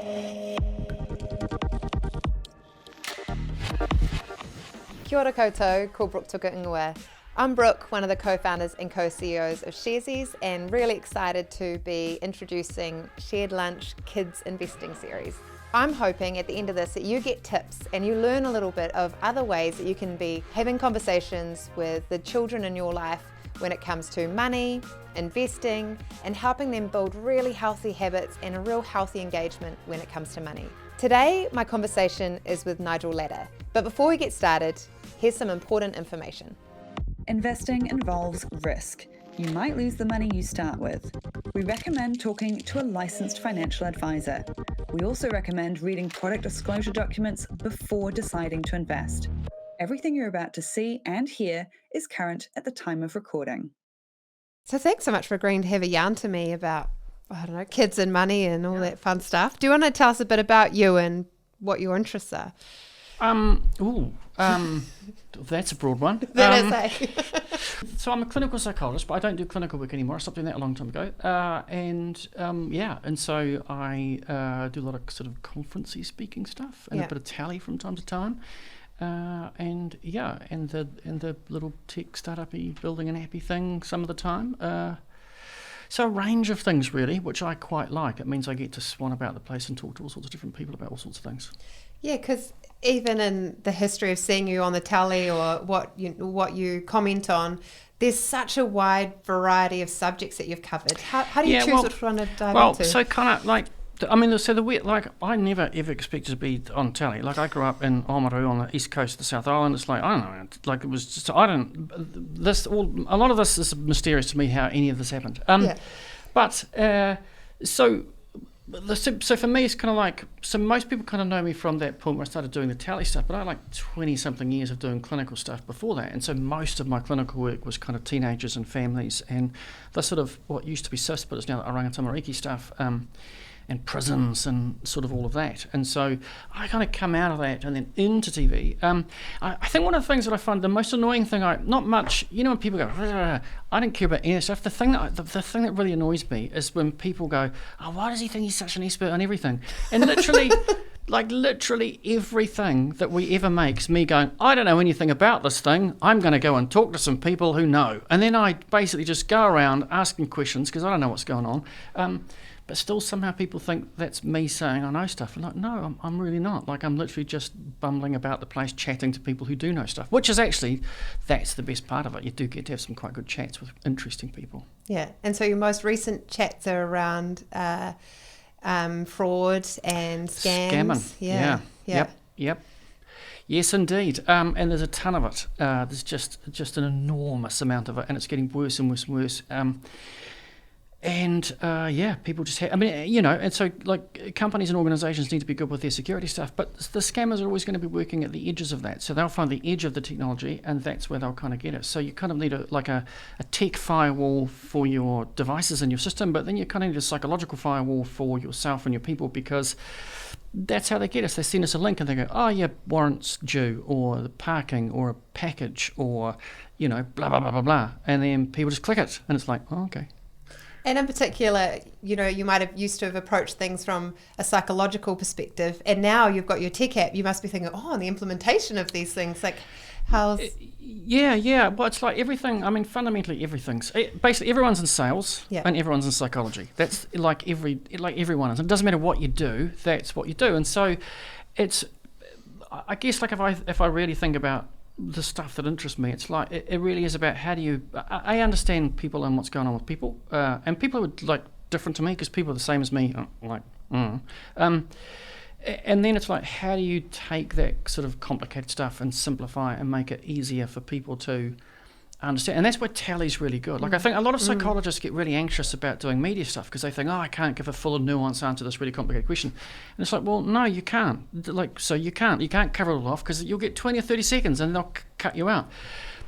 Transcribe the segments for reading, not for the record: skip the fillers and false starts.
Kia ora koutou, ko Brooke Roberts. I'm Brooke, one of the co-founders and co-CEOs of Sharesies, and really excited to be introducing Shared Lunch Kids Investing Series. I'm hoping at the end of this that you get tips and you learn a little bit of other ways that you can be having conversations with the children in your life when it comes to money, investing, and helping them build really healthy habits and a real healthy engagement when it comes to money. Today, my conversation is with Nigel Latta, but before we get started, here's some important information. Investing involves risk. You might lose the money you start with. We recommend talking to a licensed financial advisor. We also recommend reading product disclosure documents before deciding to invest. Everything you're about to see and hear is current at the time of recording. So thanks so much for agreeing to have a yarn to me about, kids and money and all that fun stuff. Do you want to tell us a bit about you and what your interests are? That's a broad one. So I'm a clinical psychologist, but I don't do clinical work anymore. I stopped doing that a long time ago. And so I do a lot of sort of conferencey speaking stuff and a bit of tally from time to time. And the little tech startup-y building an happy thing some of the time. So a range of things really, which I quite like. It means I get to swan about the place and talk to all sorts of different people about all sorts of things. Yeah, because even in the history of seeing you on the telly or what you comment on, there's such a wide variety of subjects that you've covered. How do you choose which one to dive into? Well, so kind of like, the weird, like, I never ever expected to be on telly. Like, I grew up in Oamaru on the east coast of the South Island. It's like, I don't know, like, it was just, a lot of this is mysterious to me how any of this happened. So for me, it's kind of like, so most people kind of know me from that point where I started doing the tally stuff, but I had like 20-something years of doing clinical stuff before that. And so most of my clinical work was kind of teenagers and families and the sort of what used to be CIS, but it's now orangatamariki stuff, and prisons and sort of all of that. And so I kind of come out of that and then into TV. I think one of the things that I find the most annoying thing, not much, when people go, I don't care about any of stuff. The thing that really annoys me is when people go, oh, why does he think he's such an expert on everything? And literally, literally everything that we ever make is me going, I don't know anything about this thing. I'm going to go and talk to some people who know. And then I basically just go around asking questions because I don't know what's going on. But still somehow people think that's me saying I know stuff. And like, no, I'm really not. Like, I'm literally just bumbling about the place chatting to people who do know stuff, which is actually, that's the best part of it. You do get to have some quite good chats with interesting people. Yeah, and so your most recent chats are around fraud and scams. Scamming, yeah. Yep. Yes, indeed. And there's a ton of it. There's just an enormous amount of it, and it's getting worse and worse and worse. People just and so like companies and organisations need to be good with their security stuff, but the scammers are always going to be working at the edges of that. So they'll find the edge of the technology, and that's where they'll kind of get it. So you kind of need a tech firewall for your devices and your system, but then you kind of need a psychological firewall for yourself and your people, because that's how they get us. They send us a link and they go, oh yeah, warrants due, or the parking, or a package, or blah blah blah blah blah, and then people just click it, and it's like, oh, okay. And in particular, you might have used to have approached things from a psychological perspective, and now you've got your tech app. You must be thinking, and the implementation of these things, like how's... Yeah. Well, it's like everything. I mean, fundamentally, basically everyone's in sales and everyone's in psychology. That's like everyone is. It doesn't matter what you do. That's what you do. And so, I guess like if I really think about the stuff that interests me, it's like it really is about how do you I understand people and what's going on with people, and people are like different to me because people are the same as me, and then it's like, how do you take that sort of complicated stuff and simplify it and make it easier for people to understand? And that's where tally's really good. Like, I think a lot of psychologists get really anxious about doing media stuff because they think, I can't give a full and nuanced answer to this really complicated question. And it's like, well, no, you can't. You can't cover it all off because you'll get 20 or 30 seconds and they'll cut you out.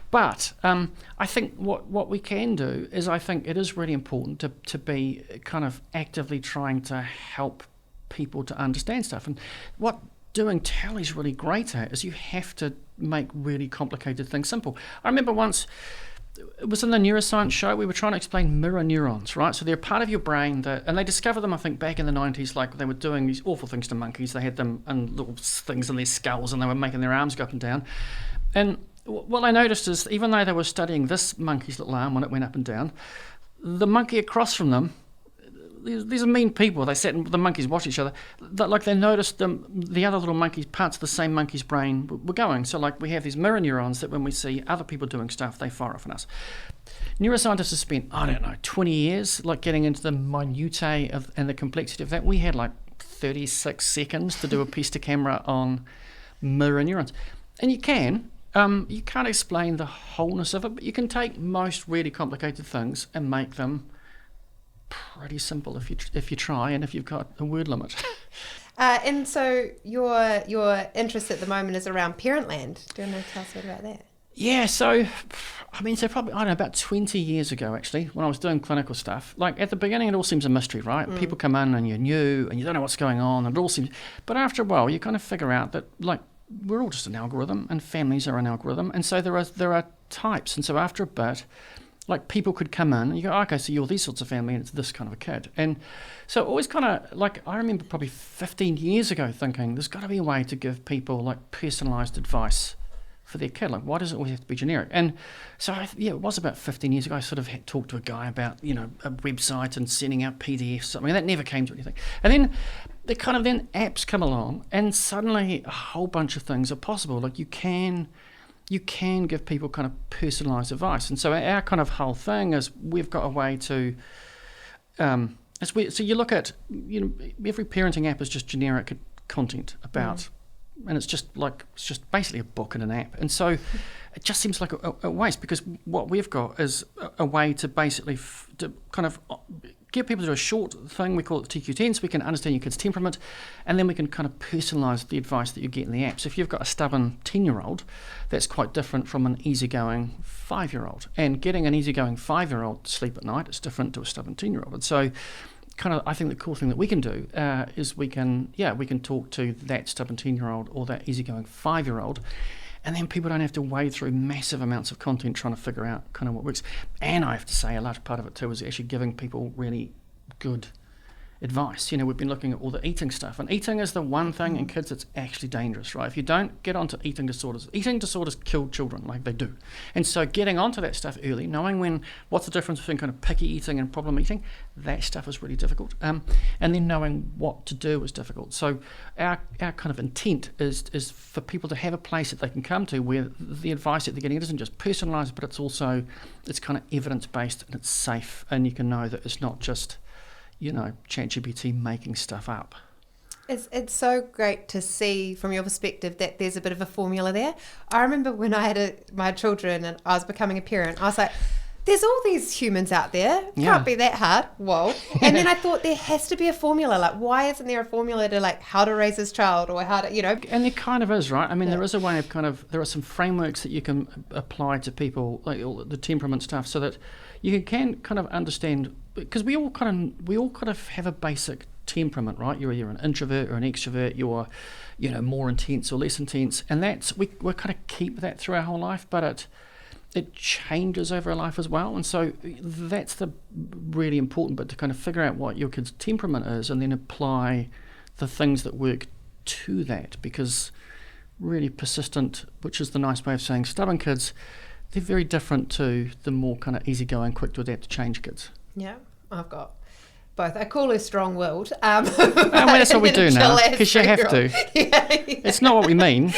But I think what we can do is, I think it is really important to be kind of actively trying to help people to understand stuff. And what doing tally's really great at is you have to make really complicated things simple. I remember once it was in the neuroscience show, we were trying to explain mirror neurons, right? So they're part of your brain and they discovered them, I think, back in the 90s, like they were doing these awful things to monkeys. They had them in little things in their skulls and they were making their arms go up and down. And what I noticed is, even though they were studying this monkey's little arm when it went up and down, the monkey across from them, these are mean people. They sat and the monkeys watched each other. They noticed the other little monkeys, parts of the same monkey's brain were going. So like we have these mirror neurons that when we see other people doing stuff, they fire off on us. Neuroscientists have spent, 20 years like getting into the minutiae and the complexity of that. We had like 36 seconds to do a piece to camera on mirror neurons. And you can't explain the wholeness of it, but you can take most really complicated things and make them pretty simple if you try and if you've got a word limit. And so your interest at the moment is around Parentland. Do you want to tell us a bit about that? Yeah, so probably, about 20 years ago, actually, when I was doing clinical stuff, like at the beginning, it all seems a mystery, right? People come in and you're new and you don't know what's going on and it all seems, but after a while, you kind of figure out that, like, we're all just an algorithm and families are an algorithm. And so there are types. And so after a bit, like people could come in and you go, okay, so you're these sorts of family and it's this kind of a kid. And so always kind of like, I remember probably 15 years ago thinking there's got to be a way to give people like personalised advice for their kid. Like, why does it always have to be generic? And so, it was about 15 years ago, I sort of had talked to a guy about, a website and sending out PDFs, something. That never came to anything. And then then apps come along and suddenly a whole bunch of things are possible. Like you can give people kind of personalised advice. And so our kind of whole thing is we've got a way to, so you look at, every parenting app is just generic content about, and it's just basically a book and an app. And so it just seems like a waste, because what we've got is a way to basically to kind of get people to do a short thing. We call it TQ10, so we can understand your kid's temperament, and then we can kind of personalise the advice that you get in the app. So if you've got a stubborn 10-year-old, that's quite different from an easygoing 5-year-old. And getting an easygoing 5-year-old to sleep at night is different to a stubborn 10-year-old. And so I think the cool thing that we can do is we can talk to that stubborn 10-year-old or that easygoing 5-year-old, and then people don't have to wade through massive amounts of content trying to figure out kind of what works. And I have to say, a large part of it too is actually giving people really good advice. We've been looking at all the eating stuff, and eating is the one thing in kids that's actually dangerous, right? If you don't get onto eating disorders kill children, like they do. And so getting onto that stuff early, knowing what's the difference between kind of picky eating and problem eating, that stuff is really difficult. And then knowing what to do is difficult. So our kind of intent is for people to have a place that they can come to where the advice that they're getting isn't just personalised, but it's kind of evidence-based and it's safe, and you can know that it's not just ChatGPT making stuff up. It's so great to see from your perspective that there's a bit of a formula there. I remember when I had my children and I was becoming a parent, I was like, there's all these humans out there. Can't be that hard. Whoa. And then I thought there has to be a formula. Like, why isn't there a formula to like how to raise this child or how to, And there kind of is, right? I mean, there is a way of there are some frameworks that you can apply to people, like all the temperament stuff, so that you can kind of understand, because we all kind of have a basic temperament, right? You're either an introvert or an extrovert. You're, more intense or less intense, and that's we kind of keep that through our whole life, but it changes over a life as well. And so that's the really important bit, to kind of figure out what your kid's temperament is and then apply the things that work to that, because really persistent, which is the nice way of saying stubborn kids, they're very different to the more kind of easygoing, quick to adapt to change kids. Yeah, I've got both. I call her strong-willed. That's what we do now, because you have to. Yeah. It's not what we mean.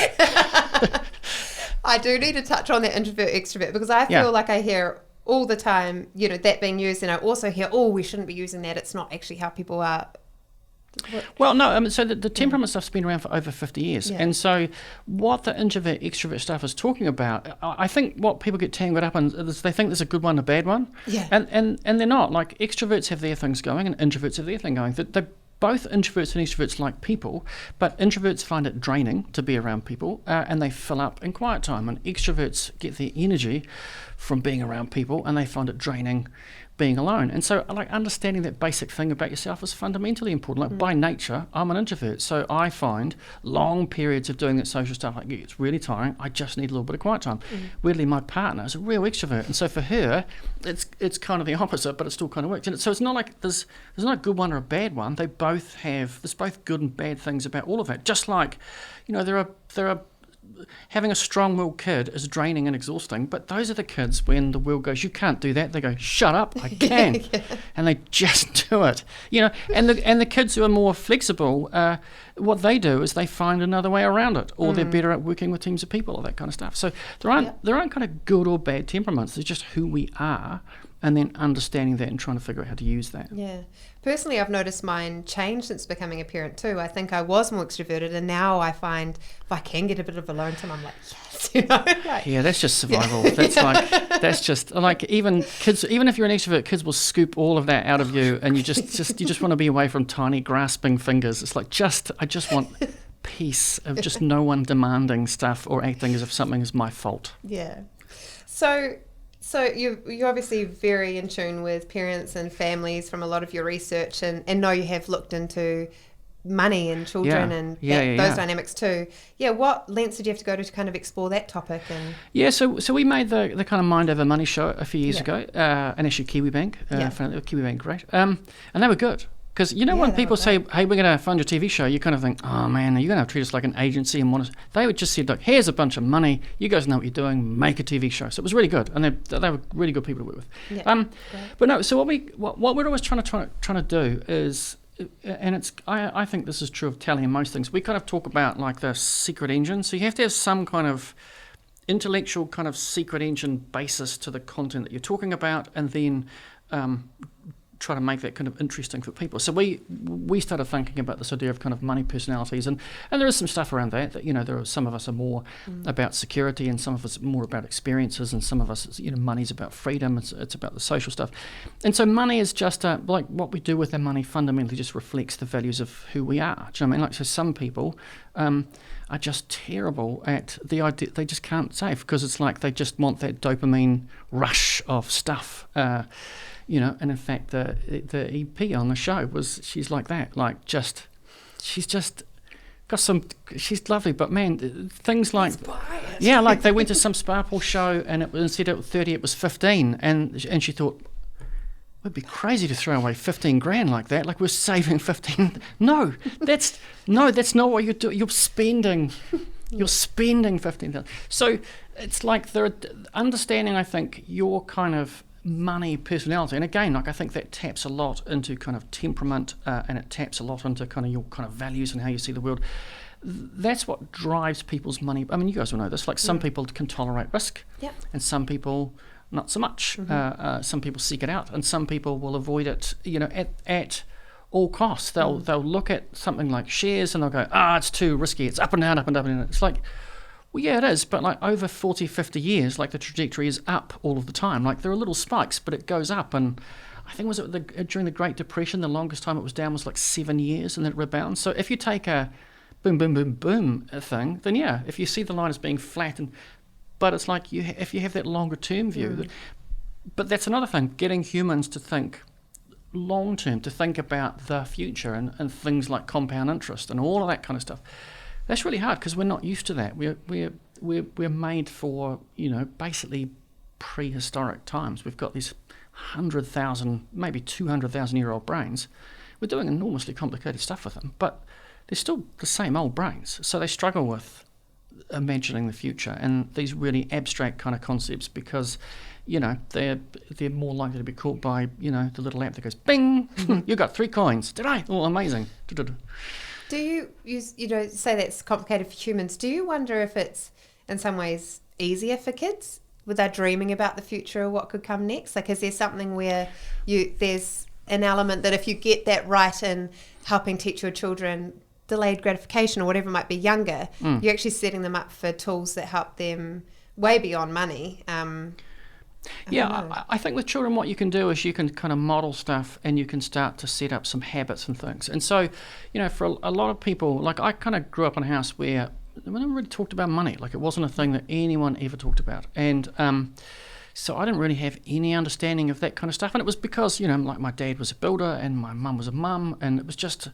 I do need to touch on that introvert extrovert, because I feel like I hear all the time, that being used, and I also hear, we shouldn't be using that. It's not actually how people are. Well, no, so the temperament stuff's been around for over 50 years. And so what the introvert extrovert stuff is talking about, I think what people get tangled up in is they think there's a good one and a bad one. Yeah. And they're not. Like, extroverts have their things going and introverts have their thing going. They're both introverts and extroverts like people, but introverts find it draining to be around people, and they fill up in quiet time. And extroverts get their energy from being around people, and they find it draining being alone. And so like understanding that basic thing about yourself is fundamentally important. Like by nature, I'm an introvert, so I find long periods of doing that social stuff, like it's really tiring. I just need a little bit of quiet time. Weirdly, my partner is a real extrovert, and so for her it's kind of the opposite, but it still kind of works. And so it's not like there's not a good one or a bad one. There's both good and bad things about all of that. Just like, there are having a strong-willed kid is draining and exhausting, but those are the kids when the will goes, you can't do that, they go, shut up, I can. And they just do it. And the kids who are more flexible, what they do is they find another way around it, or they're better at working with teams of people, or that kind of stuff. So there aren't kind of good or bad temperaments. There's just who we are, and then understanding that and trying to figure out how to use that. Yeah. Personally, I've noticed mine change since becoming a parent too. I think I was more extroverted, and now I find if I can get a bit of alone time, I'm like, yes, Yeah, that's just survival. That's just like even kids, even if you're an extrovert, kids will scoop all of that out of you, and you just want to be away from tiny grasping fingers. It's like I just want peace of just no one demanding stuff or acting as if something is my fault. Yeah. So you're obviously very in tune with parents and families from a lot of your research, and know you have looked into money and children and those dynamics too. Yeah, what lengths did you have to go to kind of explore that topic? So we made the kind of Mind Over Money show a few years ago, and actually Kiwi Bank, Kiwi Bank, great, and they were good. Because when people say, hey, we're going to fund your TV show, you kind of think, oh man, are you going to treat us like an agency? And they would just say, look, here's a bunch of money, you guys know what you're doing, make a TV show. So it was really good, and they were really good people to work with. Yeah, but no, so what we're always trying to do is, and I think this is true of Tally and most things, we kind of talk about like the secret engine. So you have to have some kind of intellectual kind of secret engine basis to the content that you're talking about, and then try to make that kind of interesting for people. So we started thinking about this idea of kind of money personalities, and there is some stuff around that there are some of us are more about security, and some of us are more about experiences, and some of us money's about freedom, it's about the social stuff. And so money is just like what we do with our money fundamentally just reflects the values of who we are. Do you know what I mean? Like, so some people are just terrible at the idea, they just can't save because it's like they just want that dopamine rush of stuff. And in fact, the EP on the show she's like that, she's just got some, she's lovely, but man, things like, like they went to some spa pool show, and instead of 30, it was 15, and she thought, it'd be crazy to throw away 15 grand like that, like we're saving 15. No, that's not what you're doing. You're spending 15,000. So it's like they're understanding, I think, your kind of money personality, and again, like I think that taps a lot into kind of temperament, and it taps a lot into kind of your kind of values and how you see the world. That's what drives people's money. I mean, you guys will know this. Like some people can tolerate risk, and some people not so much. Some people seek it out, and some people will avoid it. At all costs. They'll look at something like shares and they'll go, it's too risky. It's up and down, up and down, and it's like, well, yeah, it is, but like over 40, 50 years, like the trajectory is up all of the time. Like there are little spikes, but it goes up. And I think during the Great Depression, the longest time it was down was like 7 years, and then it rebounds. So if you take a boom, boom, boom, boom thing, then yeah, if you see the line as being flat, but it's like if you have that longer term view, but that's another thing, getting humans to think long term, to think about the future and things like compound interest and all of that kind of stuff. That's really hard because we're not used to that. We're made for basically prehistoric times. We've got these 100,000, maybe 200,000 year old brains. We're doing enormously complicated stuff with them, but they're still the same old brains. So they struggle with imagining the future and these really abstract kind of concepts because they're more likely to be caught by the little app that goes bing. You got 3 coins. Did I? Oh, amazing. Do you say that's complicated for humans? Do you wonder if it's in some ways easier for kids? Were they dreaming about the future or what could come next? Like, is there something where there's an element that if you get that right in helping teach your children delayed gratification or whatever might be younger, you're actually setting them up for tools that help them way beyond money? I think with children what you can do is you can kind of model stuff and you can start to set up some habits and things. And so, for a lot of people, like I kind of grew up in a house where we never really talked about money. Like it wasn't a thing that anyone ever talked about. And So I didn't really have any understanding of that kind of stuff. And it was because, like my dad was a builder and my mum was a mum, and it was just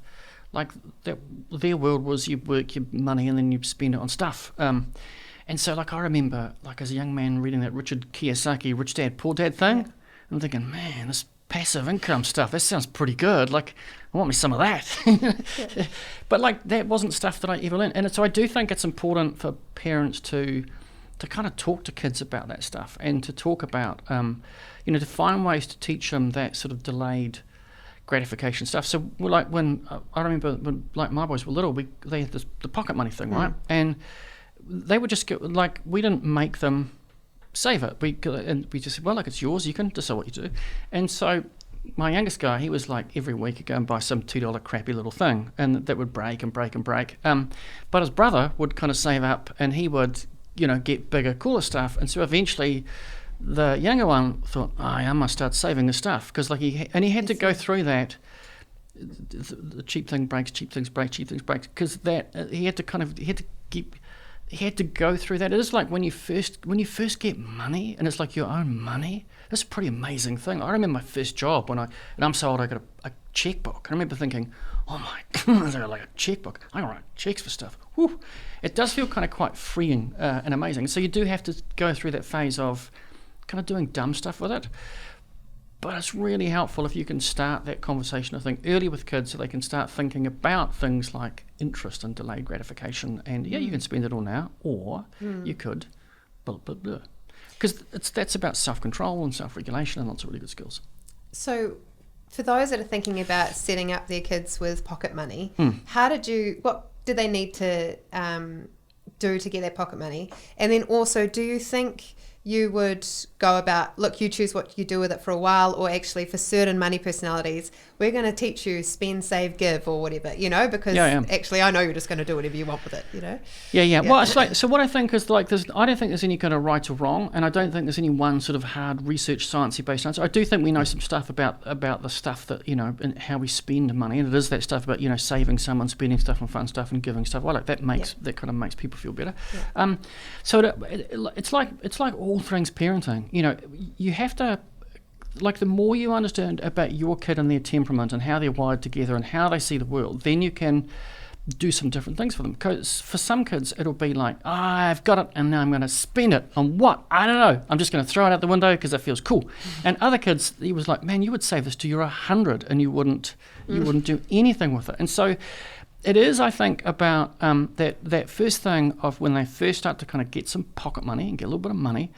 like that. Their world was you work your money and then you spend it on stuff. And so like I remember like as a young man reading that Richard Kiyosaki Rich Dad Poor Dad thing, and thinking, man, this passive income stuff, that sounds pretty good. Like, I want me some of that. But like that wasn't stuff that I ever learned. And so I do think it's important for parents to kind of talk to kids about that stuff, and to talk about, to find ways to teach them that sort of delayed gratification stuff. So like when I remember when like my boys were little, they had the pocket money thing, right? And they would just get, like, we didn't make them save it. We just said, well, like, it's yours, you can decide what you do. And so my youngest guy, he was like every week he'd go and buy some $2 crappy little thing, and that would break and break and break. But his brother would kind of save up, and he would, get bigger, cooler stuff. And so eventually the younger one thought, I must start saving this stuff, because like he had to go through that. The cheap thing breaks, cheap things break, because that he had to go through that. It is like when you first get money, and it's like your own money. That's a pretty amazing thing. I remember my first job and I'm so old I got a checkbook. I remember thinking, oh my goodness, I got like a checkbook. I can write checks for stuff. Whew. It does feel kind of quite freeing and amazing. So you do have to go through that phase of kind of doing dumb stuff with it. But it's really helpful if you can start that conversation, I think, early with kids, so they can start thinking about things like interest and delayed gratification. And you can spend it all now, or you could, because that's about self-control and self-regulation and lots of really good skills. So for those that are thinking about setting up their kids with pocket money, what did they need to do to get their pocket money? And then also, do you think you would go about, look, you choose what you do with it for a while, or actually for certain money personalities, we're going to teach you spend, save, give, or whatever, because actually I know you're just going to do whatever you want with it, Yeah. Well, it's like, so what I think is like, I don't think there's any kind of right or wrong, and I don't think there's any one sort of hard research, sciencey based answer. I do think we know some stuff about the stuff that, and how we spend money, and it is that stuff about, saving some and spending stuff on fun stuff and giving stuff. Well, like that that kind of makes people feel better. Yeah. So it's like all things parenting. You have to, like, the more you understand about your kid and their temperament and how they're wired together and how they see the world, then you can do some different things for them. Because for some kids, it'll be like, I've got it, and now I'm going to spend it on what? I don't know. I'm just going to throw it out the window because it feels cool. And other kids, he was like, man, you would save this till you're 100 and you wouldn't do anything with it. And so it is, I think, about that first thing of when they first start to kind of get some pocket money and get a little bit of money.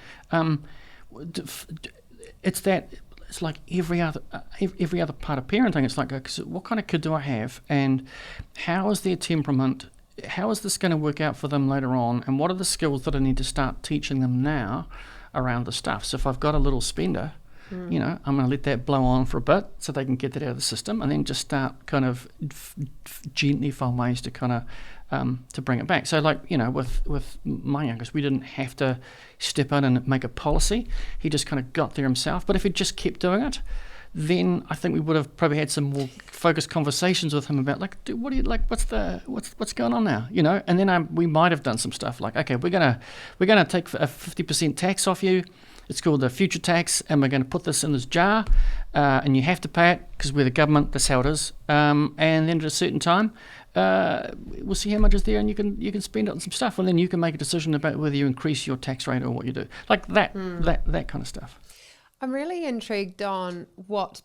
It's like every other part of parenting. It's like, what kind of kid do I have, and how is their temperament? How is this going to work out for them later on? And what are the skills that I need to start teaching them now around the stuff? So if I've got a little spender, I'm going to let that blow on for a bit so they can get that out of the system, and then just start kind of gently find ways to kind of to bring it back. So like, with my youngest, we didn't have to step in and make a policy. He just kind of got there himself. But if he just kept doing it, then I think we would have probably had some more focused conversations with him about, like, dude, what do you like? What's going on now? And then we might have done some stuff like, okay, we're gonna take a 50% tax off you. It's called the future tax, and we're going to put this in this jar, and you have to pay it because we're the government. That's how it is. And then at a certain time, we'll see how much is there, and you can spend it on some stuff, and then you can make a decision about whether you increase your tax rate or what you do, like that kind of stuff. I'm really intrigued on what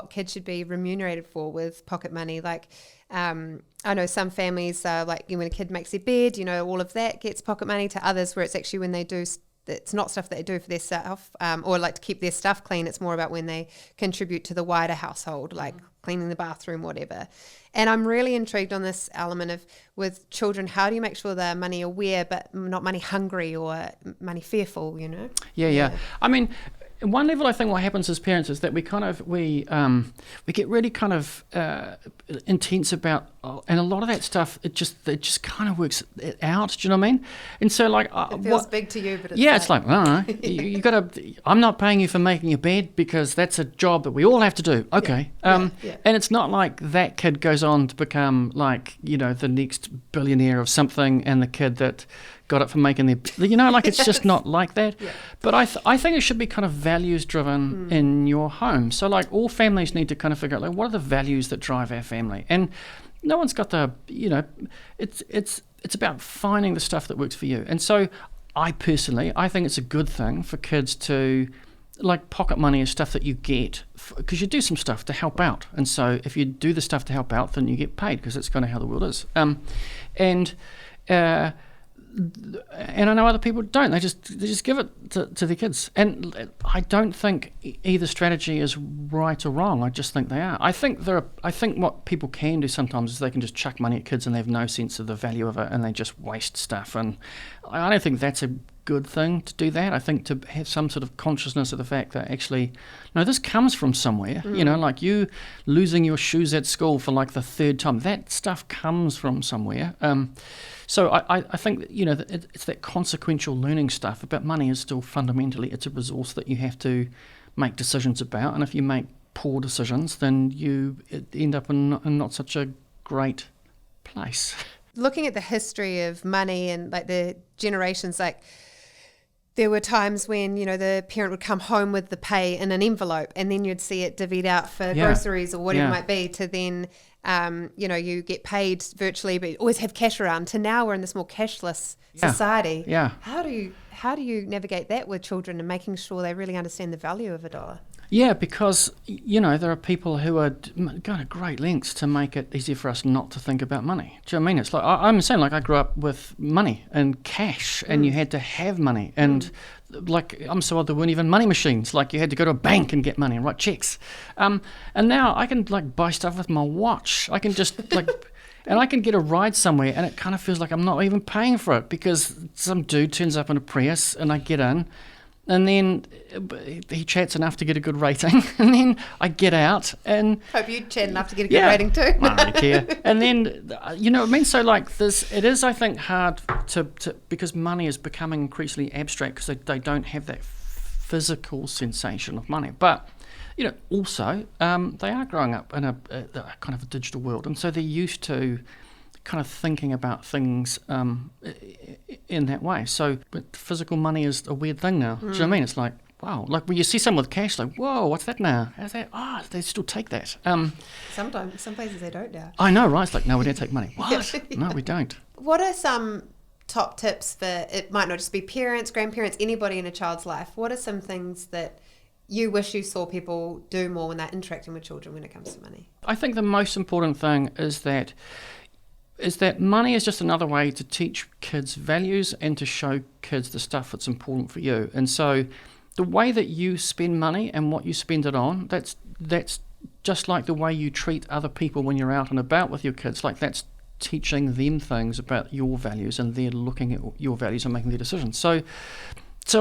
kids should be remunerated for with pocket money. Like, I know some families like when a kid makes their bed, all of that gets pocket money. To others, where it's actually when they do. It's not stuff that they do for their self or like to keep their stuff clean. It's more about when they contribute to the wider household, like cleaning the bathroom, whatever. And I'm really intrigued on this element of, with children, how do you make sure they're money aware but not money hungry or money fearful, Yeah. I mean, at one level, I think what happens as parents is that we get really kind of intense about and a lot of that stuff, it just kind of works it out. Do you know what I mean? And so like, it feels big to you, but it's like, I don't know, you got to. I'm not paying you for making your bed because that's a job that we all have to do. Okay, and it's not like that kid goes on to become like the next billionaire of something, and the kid that got it for making their, like it's just not like that. Yeah. But I think it should be kind of values driven in your home. So like all families need to kind of figure out like what are the values that drive our family, and no one's got the it's about finding the stuff that works for you. And so I think it's a good thing for kids to like pocket money is stuff that you get because you do some stuff to help out, and so if you do the stuff to help out, then you get paid because it's kind of how the world is. And I know other people don't. They just give it to their kids. And I don't think either strategy is right or wrong. I just think they are. I think what people can do sometimes is they can just chuck money at kids and they have no sense of the value of it and they just waste stuff. And I don't think that's a good thing to do that. I think to have some sort of consciousness of the fact that actually, no, this comes from somewhere. Like you losing your shoes at school for like the third time. That stuff comes from somewhere. So I think it's that consequential learning stuff about money is still fundamentally it's a resource that you have to make decisions about, and if you make poor decisions, then you end up in not such a great place. Looking at the history of money and like the generations, like there were times when, the parent would come home with the pay in an envelope and then you'd see it divvied out for groceries or whatever it might be, to then you get paid virtually, but you always have cash around, to now we're in this more cashless society. Yeah. How do you navigate that with children and making sure they really understand the value of a dollar? Yeah, because, there are people who are going to great lengths to make it easier for us not to think about money. Do you know what I mean? It's like, I'm saying, like, I grew up with money and cash, and you had to have money. And, like, I'm so old, there weren't even money machines. Like, you had to go to a bank and get money and write checks. And now I can, like, buy stuff with my watch. I can just, like... And I can get a ride somewhere and it kind of feels like I'm not even paying for it because some dude turns up in a Prius and I get in. And then he chats enough to get a good rating. And then I get out and... Hope you chat enough to get a good rating too. I don't really care. And then, what I mean? So like this, it is, I think, hard to because money is becoming increasingly abstract because they don't have that physical sensation of money. But, also they are growing up in a kind of a digital world. And so they're used to kind of thinking about things in that way. So, but physical money is a weird thing now. Do you know what I mean? It's like, wow, like when you see someone with cash, like, whoa, what's that now? How's that? Oh, they still take that. Sometimes, some places they don't now. I know, right? It's like, no, we don't take money. What? No, we don't. What are some top tips for, it might not just be parents, grandparents, anybody in a child's life. What are some things that you wish you saw people do more when they're interacting with children when it comes to money? I think the most important thing is that money is just another way to teach kids values and to show kids the stuff that's important for you. And so the way that you spend money and what you spend it on, that's just like the way you treat other people when you're out and about with your kids. Like that's teaching them things about your values and they're looking at your values and making their decisions. So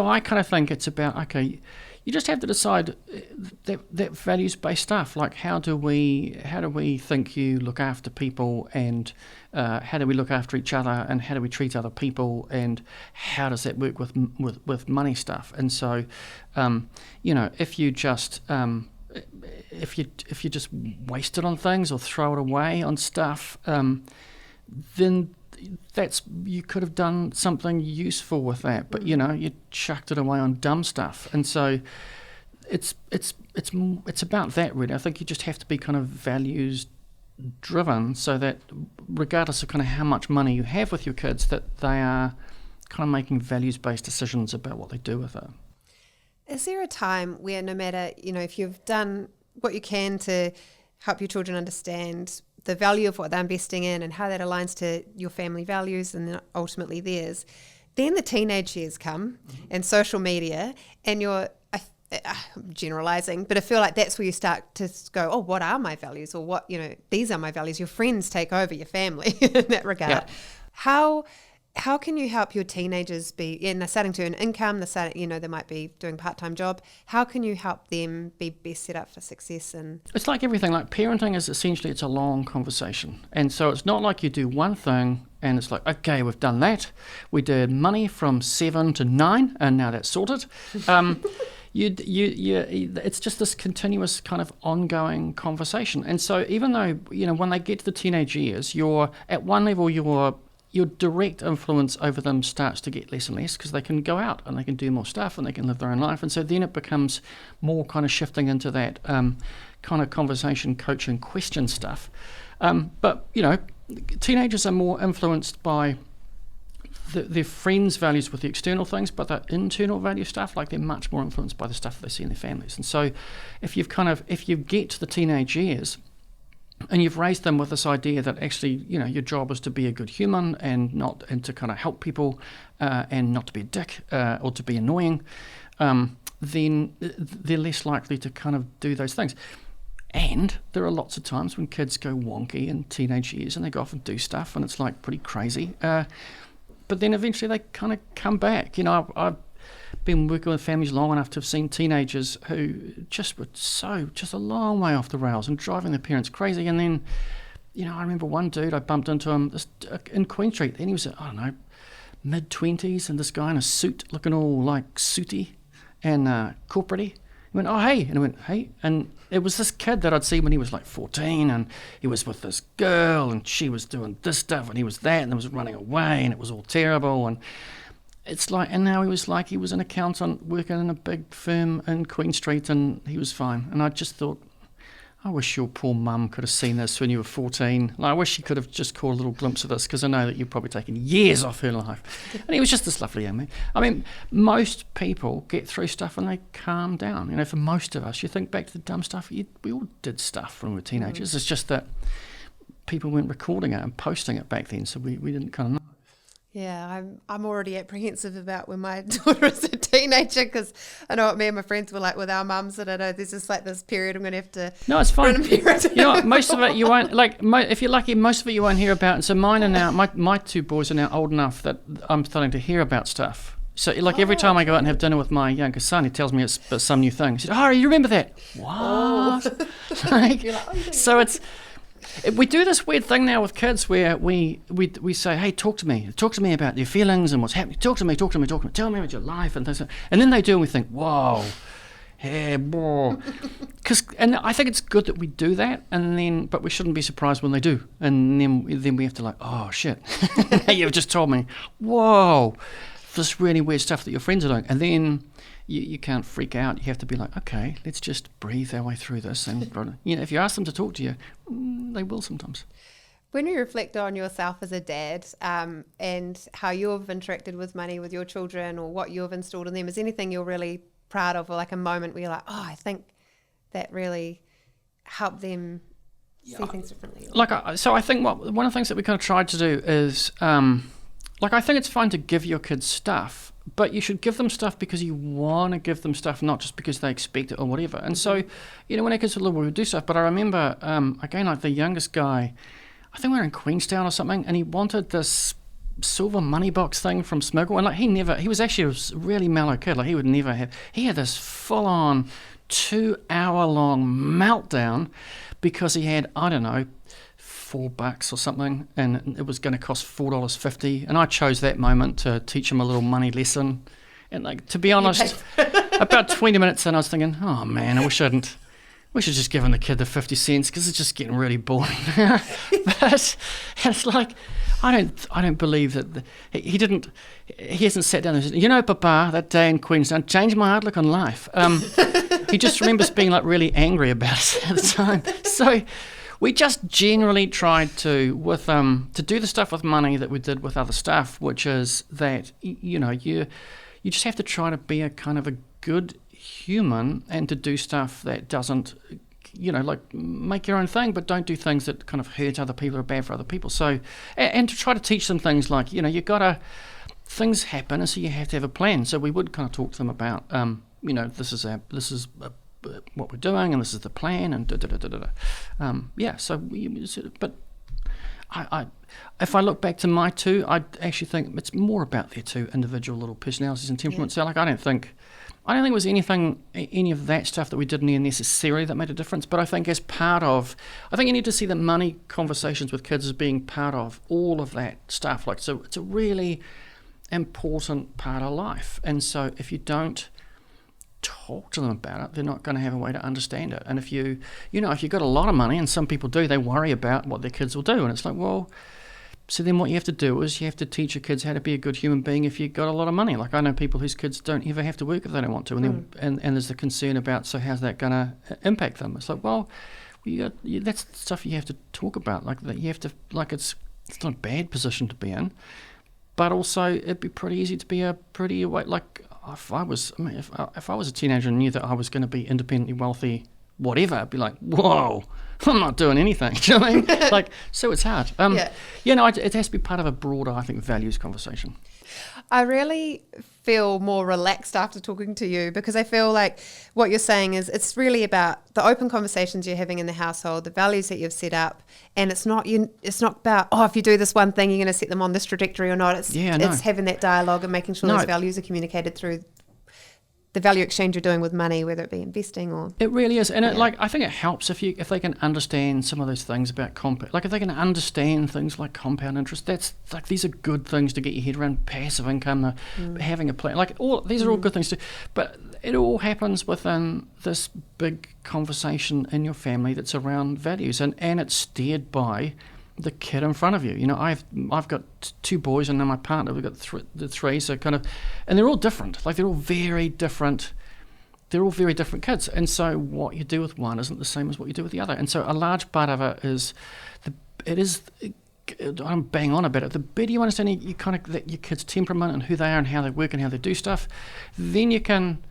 I kind of think it's about, okay, you just have to decide that values-based stuff. Like how do we think you look after people, and how do we look after each other, and how do we treat other people, and how does that work with money stuff? And so, if you just waste it on things or throw it away on stuff, then you could have done something useful with that, but you chucked it away on dumb stuff. And so it's about that really. I think you just have to be kind of values driven, so that regardless of kind of how much money you have with your kids, that they are kind of making values based decisions about what they do with it. Is there a time where no matter if you've done what you can to help your children understand the value of what they're investing in and how that aligns to your family values and then ultimately theirs, then the teenage years come and social media, and you're I'm generalizing, but I feel like that's where you start to go, oh, what are my values, or what, these are my values. Your friends take over your family in that regard. Yeah. How how can you help your teenagers and they're starting to earn income, they might be doing a part-time job. How can you help them be best set up for success? And it's like everything, like parenting is essentially, it's a long conversation. And so it's not like you do one thing and it's like, okay, we've done that. We did money from 7 to 9 and now that's sorted. It's just this continuous kind of ongoing conversation. And so even though, when they get to the teenage years, at one level, your direct influence over them starts to get less and less because they can go out and they can do more stuff and they can live their own life. And so then it becomes more kind of shifting into that kind of conversation, coaching, question stuff. But teenagers are more influenced by their friends' values with the external things, but the internal value stuff, like they're much more influenced by the stuff they see in their families. And so if you get to the teenage years, and you've raised them with this idea that actually, your job is to be a good human and to kind of help people and not to be a dick or to be annoying, then they're less likely to kind of do those things. And there are lots of times when kids go wonky in teenage years and they go off and do stuff and it's like pretty crazy. But then eventually they kind of come back. I've been working with families long enough to have seen teenagers who just were just a long way off the rails and driving their parents crazy. And then, I remember one dude, I bumped into him in Queen Street, and he was, mid-20s, and this guy in a suit looking all like sooty and corporate-y. He went, oh, hey. And I went, hey. And it was this kid that I'd seen when he was like 14, and he was with this girl, and she was doing this stuff, and he was that, and he was running away, and it was all terrible. And it's like, and now he was an accountant working in a big firm in Queen Street, and he was fine. And I just thought, I wish your poor mum could have seen this when you were 14. I wish she could have just caught a little glimpse of this, because I know that you've probably taken years off her life. And he was just this lovely young man. I mean, most people get through stuff and they calm down. For most of us, you think back to the dumb stuff, we all did stuff when we were teenagers. It's just that people weren't recording it and posting it back then, so we didn't kind of know. Yeah, I'm already apprehensive about when my daughter is a teenager, because I know what me and my friends were like with our mums, and I know there's just like this period I'm going to have to... No, it's fine. Most of it you won't, if you're lucky, most of it you won't hear about. And so mine are now, my two boys are now old enough that I'm starting to hear about stuff. So every time I go out and have dinner with my younger son, he tells me it's some new thing. He said, oh, you remember that? What? So it's... We do this weird thing now with kids where we say, hey, talk to me about your feelings and what's happening. Talk to me, tell me about your life and things. And then they do, and we think, whoa, yeah, boy. And I think it's good that we do that, but we shouldn't be surprised when they do. And then we have to oh shit, you've just told me, whoa, this really weird stuff that your friends are doing. And then you can't freak out. You have to be like, okay, let's just breathe our way through this. And if you ask them to talk to you, they will sometimes. When you reflect on yourself as a dad and how you've interacted with money with your children, or what you've installed in them, is anything you're really proud of, or like a moment where you're like, oh, I think that really helped them see things differently? So I think one of the things that we kind of tried to do is, I think it's fine to give your kids stuff, but you should give them stuff because you want to give them stuff, not just because they expect it or whatever. And so, when our kids were little, we would do stuff. But I remember, again, like the youngest guy, I think we were in Queenstown or something, and he wanted this silver money box thing from Smiggle. And he was actually a really mellow kid. Like he had this full-on 2-hour-long meltdown because he had, I don't know, $4 or something, and it was going to cost $4.50, and I chose that moment to teach him a little money lesson. And to be honest, about 20 minutes in, I was thinking, oh man, I wish we should just given the kid the 50 cents, because it's just getting really boring. But it's like, I don't believe that he hasn't sat down and said, Papa, that day in Queenstown changed my outlook on life. He just remembers being really angry about it at the time. So we just generally tried to do the stuff with money that we did with other stuff, which is that you just have to try to be a kind of a good human, and to do stuff that doesn't make your own thing, but don't do things that kind of hurt other people or are bad for other people. So and to try to teach them things like things happen, and so you have to have a plan. So we would kind of talk to them about this is what we're doing, and this is the plan, and but if I look back to my two, I actually think it's more about their two individual little personalities and temperaments. So like I don't think it was any of that stuff that we did in there necessarily that made a difference. But I think as part of, I think you need to see the money conversations with kids as being part of all of that stuff. Like, so it's a really important part of life. And so if you don't talk to them about it, they're not going to have a way to understand it. And if you've got a lot of money, and some people do, they worry about what their kids will do. And it's like, well, so then what you have to do is you have to teach your kids how to be a good human being if you've got a lot of money. Like I know people whose kids don't ever have to work if they don't want to. And there's the concern about, so how's that going to impact them? It's like, well, that's stuff you have to talk about. Like that you have to, like it's not a bad position to be in, but also it'd be pretty easy to be a pretty, like if I was a teenager and knew that I was going to be independently wealthy, whatever, I'd be like, whoa, I'm not doing anything. Do you know what I mean? Like, so it's hard. It has to be part of a broader, I think, values conversation. I really feel more relaxed after talking to you, because I feel like what you're saying is it's really about the open conversations you're having in the household, the values that you've set up, and it's not about, if you do this one thing, you're going to set them on this trajectory or not. It's having that dialogue and making sure those values are communicated through the value exchange you're doing with money, whether it be investing or... It really is. And I think it helps if they can understand some of those things about compound. Like if they can understand things like compound interest, that's like, these are good things to get your head around. Passive income, having a plan, like these are all good things to, but it all happens within this big conversation in your family that's around values, and it's steered by the kid in front of you. You know, I've got two boys and then my partner. We've got three, so kind of, and they're all different. Like they're all very different. They're all very different kids, and so what you do with one isn't the same as what you do with the other. And so a large part of it is, I'm bang on about it. The better you understand your kid's temperament and who they are and how they work and how they do stuff, then you can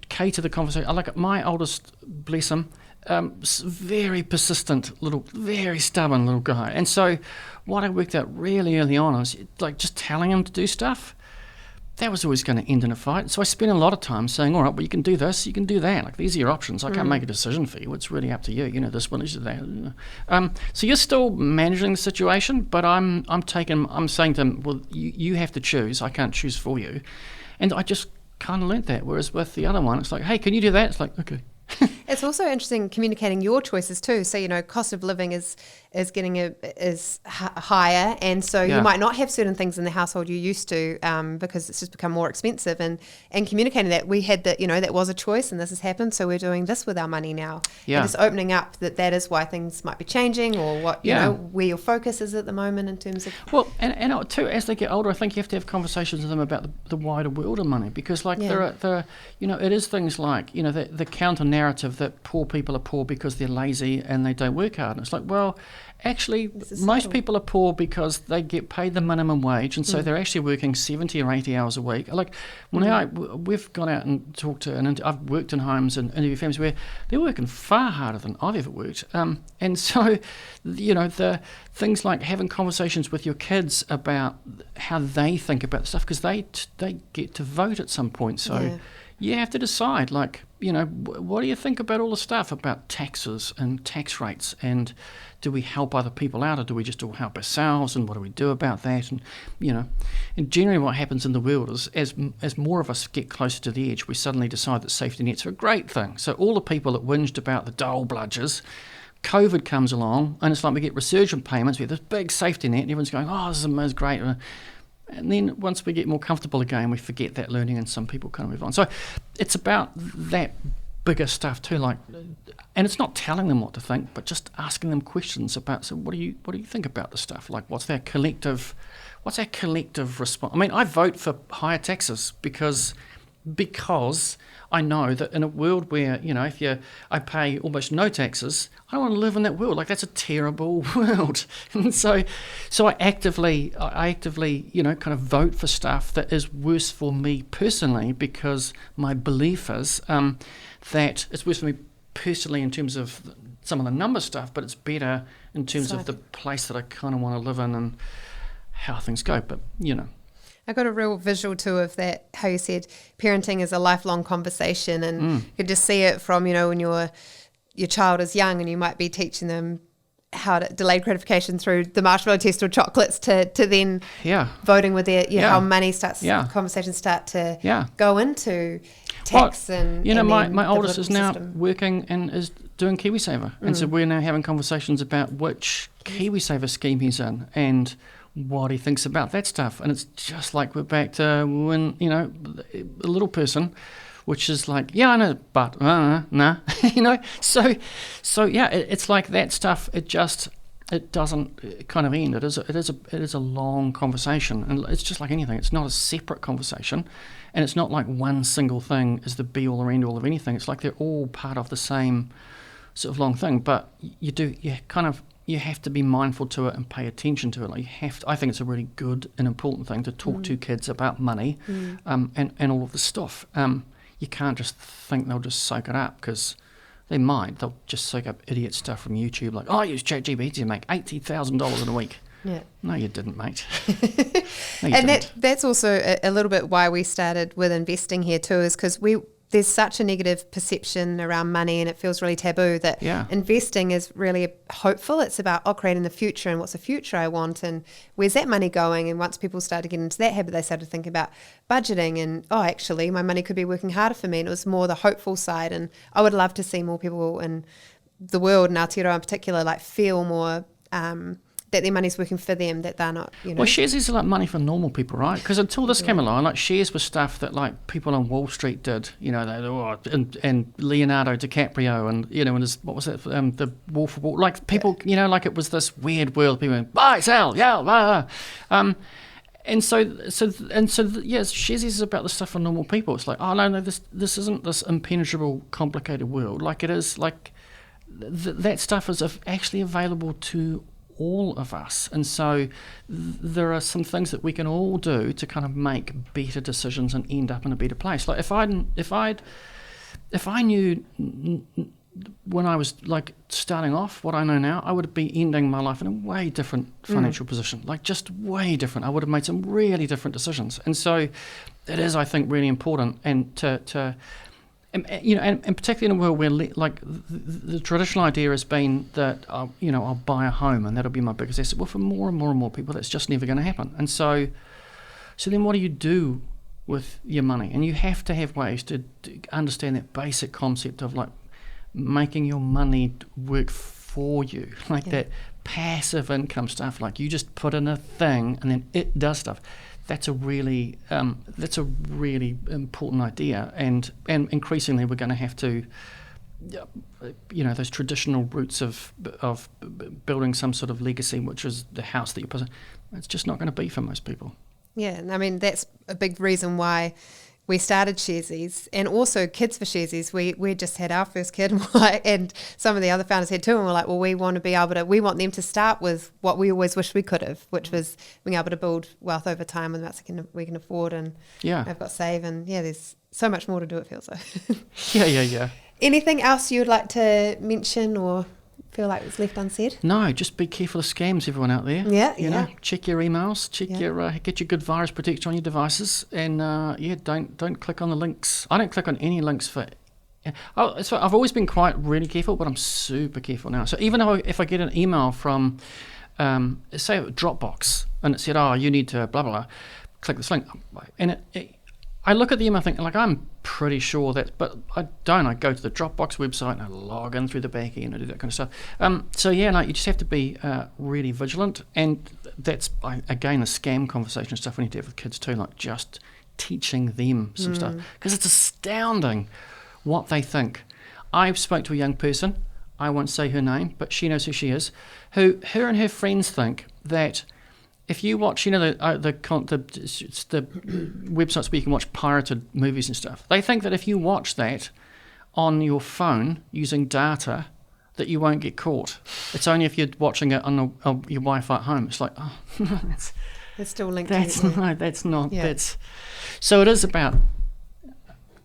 cater the conversation. I like my oldest, bless him. Very persistent very stubborn little guy, and so what I worked out really early on is like just telling him to do stuff. That was always going to end in a fight. So I spent a lot of time saying, all right, well, you can do this, you can do that. Like these are your options. I can't make a decision for you. It's really up to you. You know, this one is that. So you're still managing the situation, but I'm saying to him, well, you have to choose. I can't choose for you, and I just kind of learnt that. Whereas with the other one, it's like, hey, can you do that? It's like, okay. It's also interesting communicating your choices too. So, you know, cost of living is higher, and so you might not have certain things in the household you used to, because it's just become more expensive. And communicating that we had that, you know, that was a choice, and this has happened, so we're doing this with our money now. Yeah. And just opening up that is why things might be changing, or what you know where your focus is at the moment in terms of. Well, and too, as they get older, I think you have to have conversations with them about the wider world of money, because like there are you know, it is things like, you know, the counter narrative that poor people are poor because they're lazy and they don't work hard. And it's like, well, actually, most people are poor because they get paid the minimum wage, and so they're actually working 70 or 80 hours a week. Like, we've gone out and talked to, and I've worked in homes and interviewed families where they're working far harder than I've ever worked. And so, you know, the things like having conversations with your kids about how they think about the stuff, because they get to vote at some point. So you have to decide, like, you know, what do you think about all the stuff about taxes and tax rates, and do we help other people out, or do we just all help ourselves, and what do we do about that? And, you know, and generally what happens in the world is as more of us get closer to the edge, we suddenly decide that safety nets are a great thing. So all the people that whinged about the dole bludgers, COVID comes along, and it's like we get resurgent payments, we have this big safety net, and everyone's going, oh, this is great. And then once we get more comfortable again, we forget that learning, and some people kind of move on. So it's about that bigger stuff too, like, and it's not telling them what to think, but just asking them questions about, so what do you think about the stuff? Like, what's our collective response? I mean, I vote for higher taxes because I know that in a world where, you know, I pay almost no taxes, I don't want to live in that world. Like, that's a terrible world. And so I actively, you know, kind of vote for stuff that is worse for me personally, because my belief is that it's worse for me personally in terms of some of the number stuff, but it's better in terms of the place that I kind of want to live in and how things go. But, you know. I got a real visual too of that, how you said parenting is a lifelong conversation, and you could just see it from, you know, when your child is young and you might be teaching them how to delayed gratification through the marshmallow test or chocolates to then voting with their how money starts conversations start to go into tax and my oldest is now working and is doing KiwiSaver, and so we're now having conversations about which KiwiSaver scheme he's in and what he thinks about that stuff. And it's just like we're back to when a little person, which is like, yeah, I know, but nah, it's like that stuff. It doesn't kind of end. It is a long conversation, and it's just like anything. It's not a separate conversation, and it's not like one single thing is the be all or end all of anything. It's like they're all part of the same sort of long thing. But you have to be mindful to it and pay attention to it. Like I think it's a really good and important thing to talk to kids about money, and all of the stuff. You can't just think they'll just soak it up, because they might. They'll just soak up idiot stuff from YouTube, like, I use ChatGPT to make $80,000 in a week. Yeah. No, you didn't, mate. That's also a little bit why we started with investing here too, is because there's such a negative perception around money, and it feels really taboo that investing is really hopeful. It's about creating the future, and what's the future I want, and where's that money going. And once people started getting into that habit, they started thinking about budgeting and, actually my money could be working harder for me. And it was more the hopeful side. And I would love to see more people in the world, and Aotearoa in particular, like feel more that their money's working for them, that they're not, Well, shares is like money for normal people, right? Because until this came along, like shares were stuff that like people on Wall Street did, and Leonardo DiCaprio, and and his, what was it, the Wolf of Wall, like people, like it was this weird world. People went buy, sell, blah. And so shares is about the stuff for normal people. It's like, oh no, this isn't this impenetrable, complicated world. Like it is, like that stuff is actually available to all of us, and so there are some things that we can all do to kind of make better decisions and end up in a better place. Like if I knew when I was like starting off what I know now, I would be ending my life in a way different financial position, like just way different. I would have made some really different decisions, and so it is, I think, really important, and and particularly in a world where the traditional idea has been that I'll buy a home and that'll be my biggest asset. Well, for more and more and more people, that's just never going to happen. And so then what do you do with your money? And you have to have ways to understand that basic concept of like making your money work for you, like that passive income stuff. Like you just put in a thing and then it does stuff. That's a really important idea, and increasingly we're going to have to, those traditional roots of building some sort of legacy, which is the house that you put in. It's just not going to be for most people. Yeah, and I mean that's a big reason why we started Sharesies, and also Kids for Sharesies. We just had our first kid, and some of the other founders had too, and we're like, well, we want them to start with what we always wished we could have, which was being able to build wealth over time with amounts we can afford, and have got save, and there's so much more to do, it feels like. Yeah. Anything else you would like to mention or feel like was left unsaid? No, just be careful of scams, everyone out there. Yeah. Check your emails, get your good virus protection on your devices, and don't click on the links. I don't click on any links for. So I've always been really careful, but I'm super careful now. So even if I get an email from, say Dropbox, and it said, you need to blah blah blah, click this link, and I look at the email thinking, like, I'm pretty sure that, but I don't. I go to the Dropbox website and I log in through the back end and do that kind of stuff. You just have to be really vigilant. And that's, again, the scam conversation stuff we need to have with kids too, like just teaching them some stuff. Because it's astounding what they think. I spoke to a young person, I won't say her name, but she knows who she is, her and her friends think that if you watch, the websites where you can watch pirated movies and stuff, they think that if you watch that on your phone using data, that you won't get caught. It's only if you're watching it on your Wi-Fi at home. It's like, it's still linked. That's not. Yeah. So it is about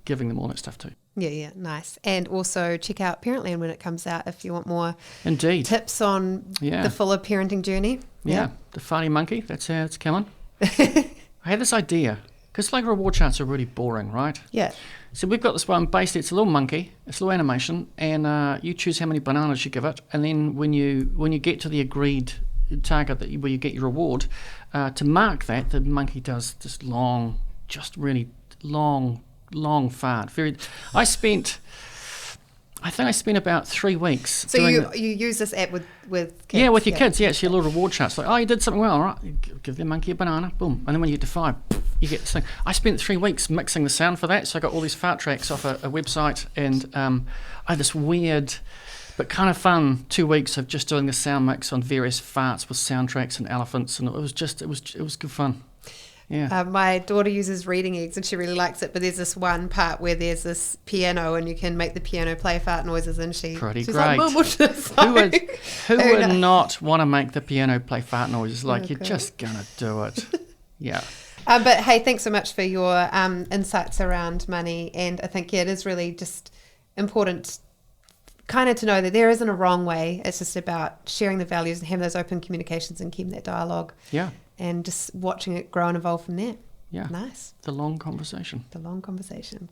giving them all that stuff too. Yeah, nice. And also check out Parentland when it comes out if you want more tips on the fuller parenting journey. Yeah, the farty monkey, that's how it's coming. I had this idea Because like reward charts are really boring, right? Yeah. So we've got this one, basically it's a little monkey, it's a little animation, and you choose how many bananas you give it, and then when you get to the agreed target where you get your reward, to mark that, the monkey does this long, just really long fart. I think I spent about 3 weeks. So you use this app with kids? Yeah, with your kids. Yeah, it's your little reward chart. It's like, oh, you did something well, all right. You give the monkey a banana, boom. And then when you get to 5, you get this thing. I spent 3 weeks mixing the sound for that, so I got all these fart tracks off a website, and I had this weird but kind of fun 2 weeks of just doing the sound mix on various farts with soundtracks and elephants, and it was good fun. Yeah. My daughter uses Reading Eggs and she really likes it, but there's this one part where there's this piano and you can make the piano play fart noises, and she's great. like, Mum, what's this? Who would not want to make the piano play fart noises? Like, you're just going to do it. Yeah. But hey, thanks so much for your insights around money, and I think it is really just important kind of to know that there isn't a wrong way. It's just about sharing the values and having those open communications and keeping that dialogue. Yeah. And just watching it grow and evolve from there. Yeah. Nice. The long conversation. The long conversation.